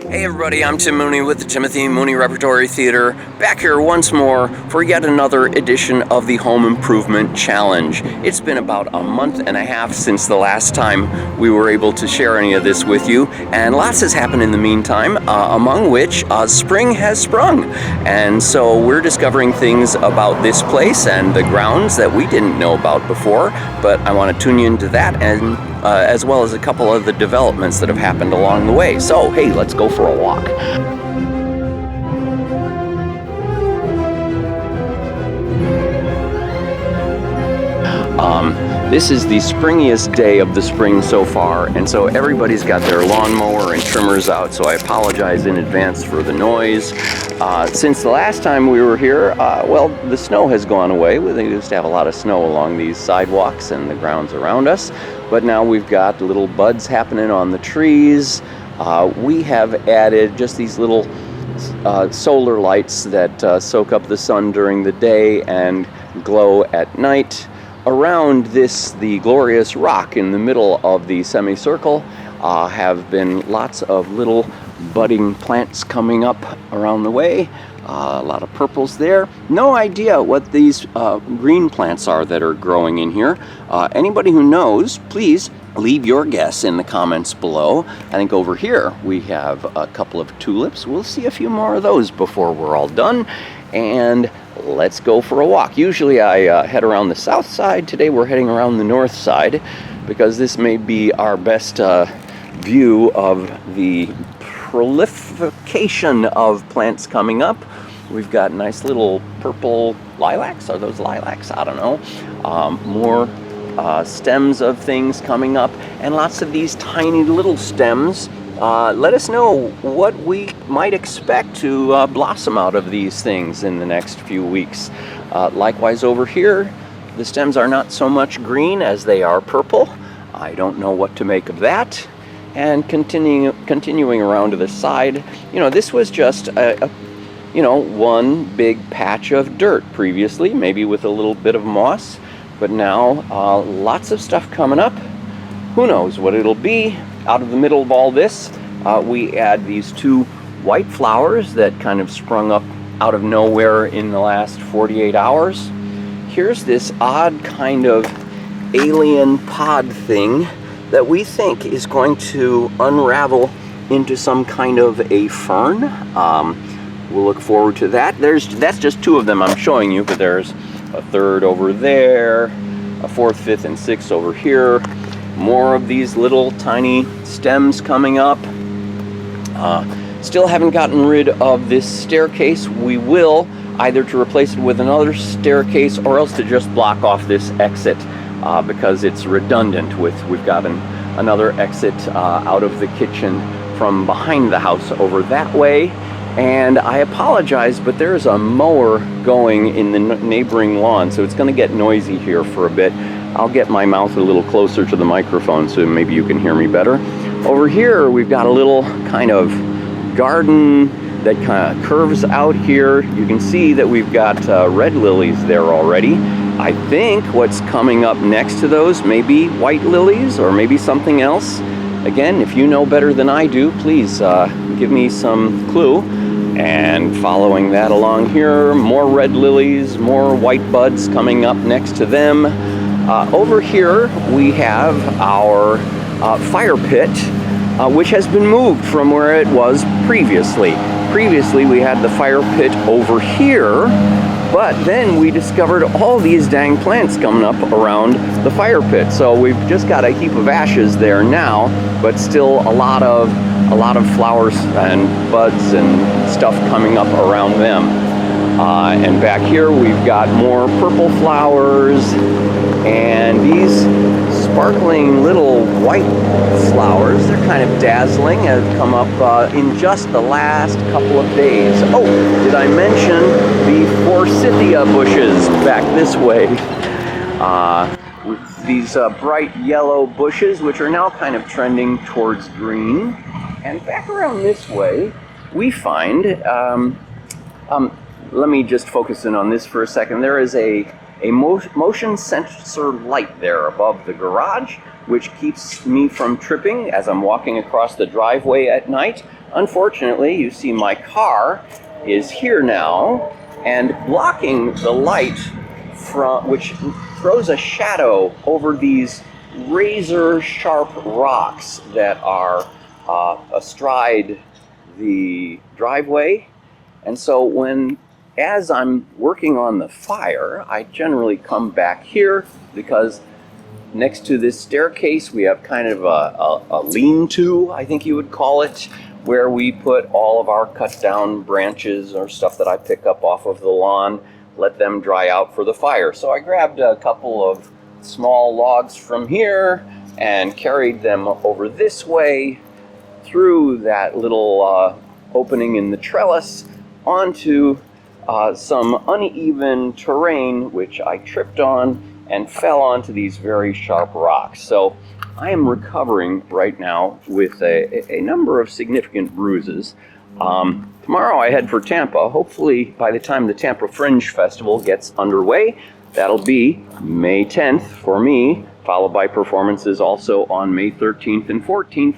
Hey everybody, I'm Tim Mooney with the Timothy Mooney Repertory Theater, back here once more for yet another edition of the Home Improvement Challenge. It's been about a month and a half since the last time we were able to share any of this with you, and lots has happened in the meantime, among which spring has sprung. And so we're discovering things about this place and the grounds that we didn't know about before, but I want to tune you into that and as well as a couple of the developments that have happened along the way. So, hey, let's go for a walk. This is the springiest day of the spring so far, and so everybody's got their lawnmower and trimmers out, so I apologize in advance for the noise. Since the last time we were here, well, the snow has gone away. We used to have a lot of snow along these sidewalks and the grounds around us, but now we've got little buds happening on the trees. We have added just these little solar lights that soak up the sun during the day and glow at night. Around this, the glorious rock in the middle of the semicircle, have been lots of little budding plants coming up around the way. A lot of purples there. No idea what these green plants are that are growing in here. Anybody who knows, please leave your guess in the comments below. I think over here we have a couple of tulips. We'll see a few more of those before we're all done. And let's go for a walk. Usually I head around the south side. Today we're heading around the north side because this may be our best view of the proliferation of plants coming up. We've got nice little purple lilacs. Are those lilacs? I don't know. More stems of things coming up, and lots of these tiny little stems. Let us know what we might expect to blossom out of these things in the next few weeks. Likewise over here, the stems are not so much green as they are purple. I don't know what to make of that. And continuing around to the side, you know, this was just one big patch of dirt previously, maybe with a little bit of moss, but now lots of stuff coming up. Who knows what it'll be. Out of the middle of all this, we add these two white flowers that kind of sprung up out of nowhere in the last 48 hours. Here's this odd kind of alien pod thing that we think is going to unravel into some kind of a fern. We'll look forward to that. That's just two of them I'm showing you, but there's a third over there, a fourth, fifth, and sixth over here. More of these little tiny stems coming up. Still haven't gotten rid of this staircase. We will, either to replace it with another staircase or else to just block off this exit because it's redundant with, we've got another exit out of the kitchen from behind the house over that way. And I apologize, but there's a mower going in the neighboring lawn, so it's going to get noisy here for a bit. I'll get my mouth a little closer to the microphone so maybe you can hear me better. Over here, we've got a little kind of garden that kind of curves out here. You can see that we've got red lilies there already. I think what's coming up next to those may be white lilies or maybe something else. Again, if you know better than I do, please give me some clue. And following that along here, more red lilies, more white buds coming up next to them. Over here, we have our fire pit, which has been moved from where it was previously. Previously, we had the fire pit over here, but then we discovered all these dang plants coming up around the fire pit. So we've just got a heap of ashes there now, but still a lot of flowers and buds and stuff coming up around them. And back here we've got more purple flowers and these sparkling little white flowers. They're kind of dazzling, have come up in just the last couple of days. Oh, did I mention the forsythia bushes back this way? With these bright yellow bushes, which are now kind of trending towards green. And back around this way, we find, let me just focus in on this for a second. There is a a motion sensor light there above the garage, which keeps me from tripping as I'm walking across the driveway at night. Unfortunately, you see my car is here now and blocking the light which throws a shadow over these razor sharp rocks that are astride the driveway. And so as I'm working on the fire, I generally come back here because next to this staircase we have kind of a lean-to, I think you would call it, where we put all of our cut down branches or stuff that I pick up off of the lawn, let them dry out for the fire. So I grabbed a couple of small logs from here and carried them over this way through that little opening in the trellis onto some uneven terrain which I tripped on and fell onto these very sharp rocks. So I am recovering right now with a number of significant bruises. Tomorrow I head for Tampa. Hopefully by the time the Tampa Fringe Festival gets underway, that'll be May 10th for me, followed by performances also on May 13th and 14th.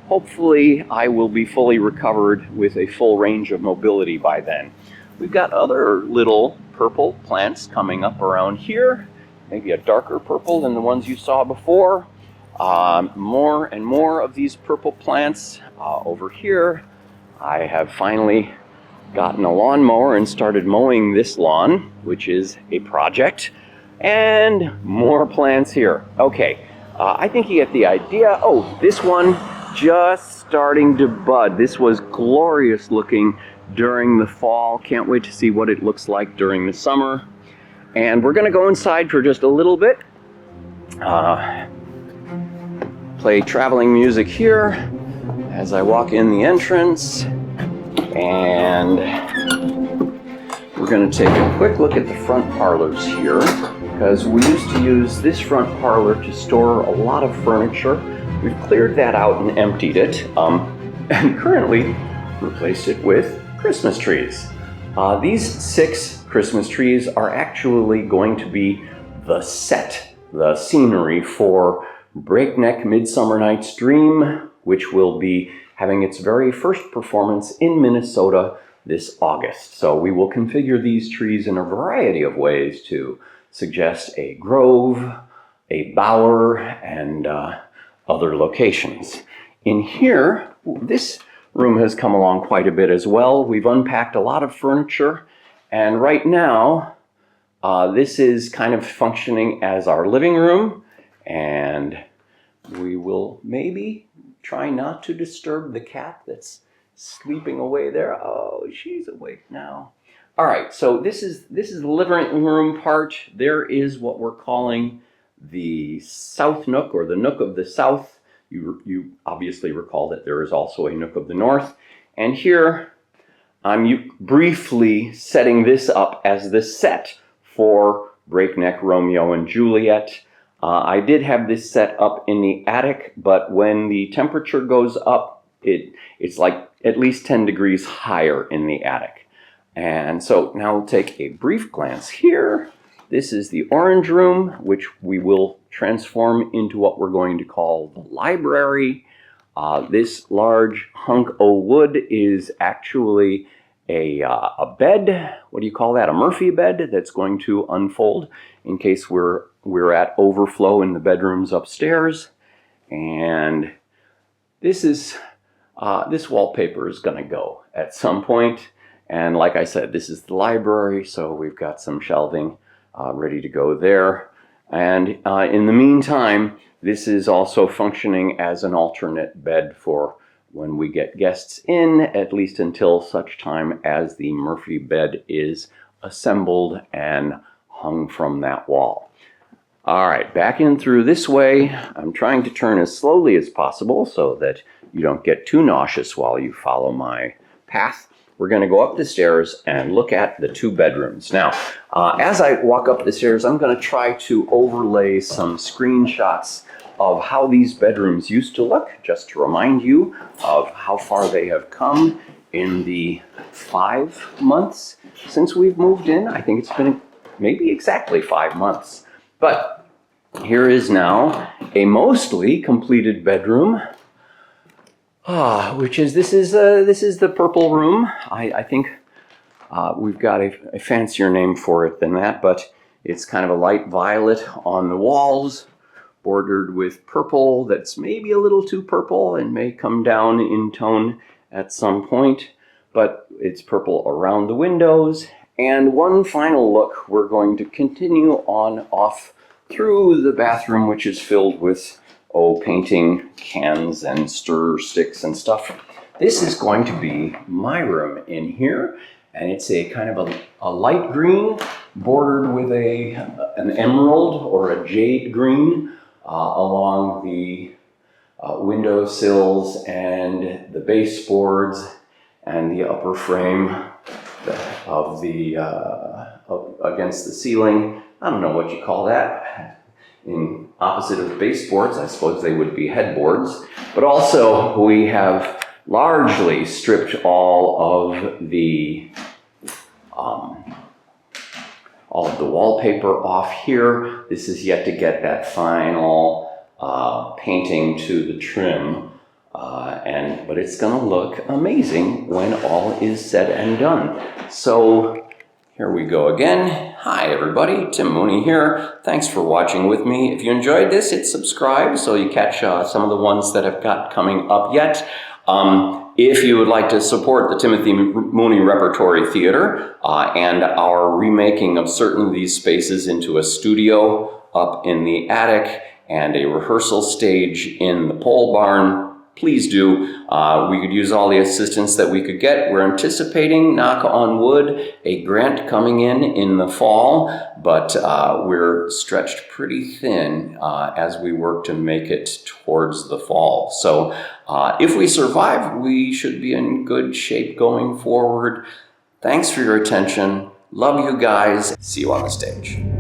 Hopefully I will be fully recovered with a full range of mobility by then. We've got other little purple plants coming up around here, maybe a darker purple than the ones you saw before. More and more of these purple plants over here. I have finally gotten a lawnmower and started mowing this lawn, which is a project. And more plants here. Okay, I think you get the idea. Oh, this one just starting to bud. This was glorious looking during the fall. Can't wait to see what it looks like during the summer. And we're gonna go inside for just a little bit. Play traveling music here as I walk in the entrance, and we're going to take a quick look at the front parlors here, because we used to use this front parlor to store a lot of furniture. We've cleared that out and emptied it, and currently replaced it with Christmas trees. These 6 Christmas trees are actually going to be the set, the scenery for Breakneck Midsummer Night's Dream, which will be having its very first performance in Minnesota this August. So we will configure these trees in a variety of ways to suggest a grove, a bower, and other locations. In here, this room has come along quite a bit as well. We've unpacked a lot of furniture, and right now this is kind of functioning as our living room, and we will maybe try not to disturb the cat that's sleeping away there. Oh, she's awake now. All right, so this is the living room part. There is what we're calling the south nook, or the nook of the south. You obviously recall that there is also a nook of the north. And here I'm briefly setting this up as the set for Breakneck Romeo and Juliet. I did have this set up in the attic, but when the temperature goes up, it's like at least 10 degrees higher in the attic. And so now we'll take a brief glance here. This is the orange room, which we will transform into what we're going to call the library. This large hunk of wood is actually a bed. What do you call that? A Murphy bed that's going to unfold in case we're at overflow in the bedrooms upstairs. And this wallpaper is going to go at some point. And like I said, this is the library, so we've got some shelving ready to go there. And in the meantime, this is also functioning as an alternate bed for when we get guests in, at least until such time as the Murphy bed is assembled and hung from that wall. All right, back in through this way. I'm trying to turn as slowly as possible so that you don't get too nauseous while you follow my path. We're going to go up the stairs and look at the 2 bedrooms. Now, as I walk up the stairs, I'm going to try to overlay some screenshots of how these bedrooms used to look, just to remind you of how far they have come in the 5 months since we've moved in. I think it's been maybe exactly 5 months. But here is now a mostly completed bedroom. This is the purple room. I think we've got a fancier name for it than that, but it's kind of a light violet on the walls, bordered with purple that's maybe a little too purple and may come down in tone at some point, but it's purple around the windows. And one final look, we're going to continue on off through the bathroom, which is filled with painting cans and stir sticks and stuff. This is going to be my room in here, and it's a kind of a light green bordered with an emerald or a jade green along the window sills and the baseboards and the upper frame of the against the ceiling. I don't know what you call that. In opposite of baseboards, I suppose they would be headboards. But also we have largely stripped all of the wallpaper off here. This is yet to get that final painting to the trim. But it's gonna look amazing when all is said and done. So here we go again. Hi everybody, Tim Mooney here. Thanks for watching with me. If you enjoyed this, hit subscribe so you catch some of the ones that I've got coming up yet. If you would like to support the Timothy Mooney Repertory Theater and our remaking of certain of these spaces into a studio up in the attic and a rehearsal stage in the pole barn, please do. We could use all the assistance that we could get. We're anticipating, knock on wood, a grant coming in the fall, but we're stretched pretty thin as we work to make it towards the fall. So if we survive, we should be in good shape going forward. Thanks for your attention. Love you guys. See you on the stage.